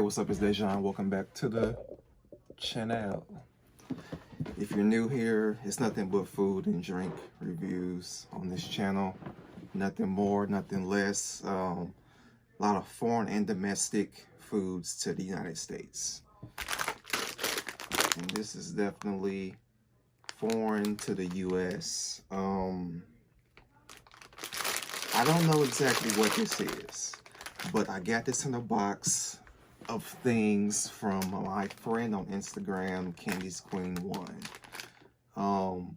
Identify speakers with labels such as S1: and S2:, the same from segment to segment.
S1: what's up? It's Daezjon. Welcome back to the channel. If you're new here, it's nothing but food and drink reviews on this channel. Nothing more, nothing less. A lot of foreign and domestic foods to the United States. And this is definitely foreign to the US. I don't know exactly what this is, but I got this in a box of things from my friend on Instagram, Candy's Queen 1.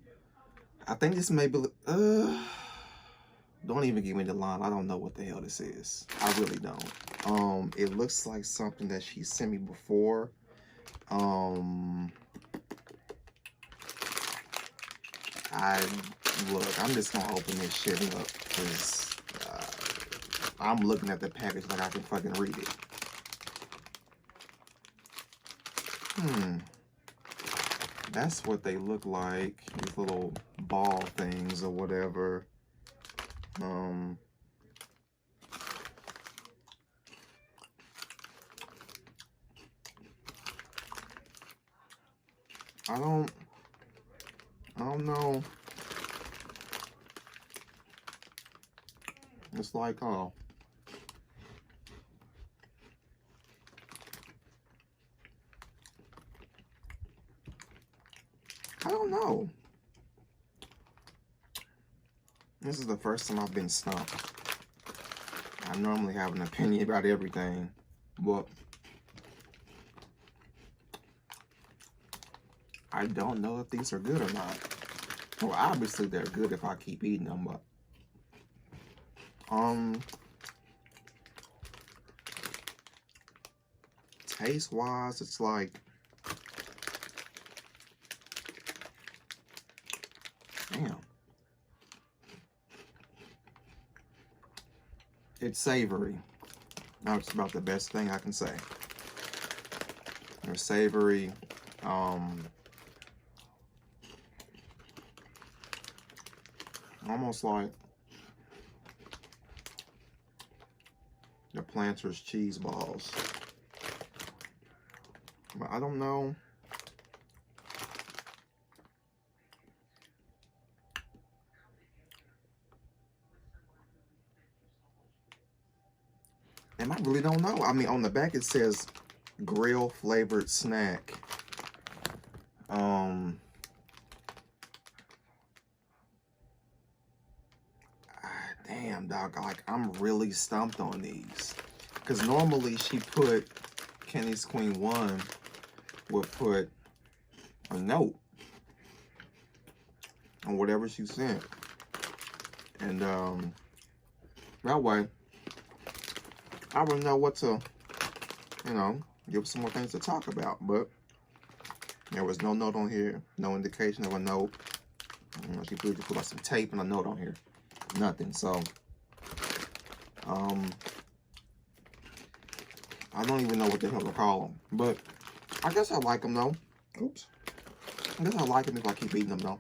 S1: I think this may be, don't even give me the line. I don't know what the hell this is. I really don't. It looks like something that she sent me before. I'm just gonna open this shit up because I'm looking at the package like I can fucking read it. That's what they look like. These little ball things or whatever. I don't know. It's like, I don't know. This is the first time I've been stumped. I normally have an opinion about everything, but I don't know if these are good or not. Well, obviously they're good if I keep eating them, but taste-wise, it's like, damn. It's savory. That's about the best thing I can say. They're savory. Almost like the Planters cheese balls. But I don't know. And I really don't know. I mean, on the back it says grill flavored snack. Damn, dog. Like, I'm really stumped on these. Because normally she put, Candy's Queen 1 would put a note on whatever she sent. And that way, I would know what to, give some more things to talk about. But there was no note on here, no indication of a note. She just put like some tape and a note on here. Nothing. So, I don't even know what the hell to call them. But I guess I like them though. Oops. I guess I like them if I keep eating them though.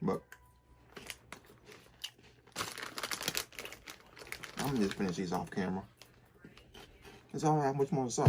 S1: But I'm gonna just finish these off camera. That's all I have much more to say.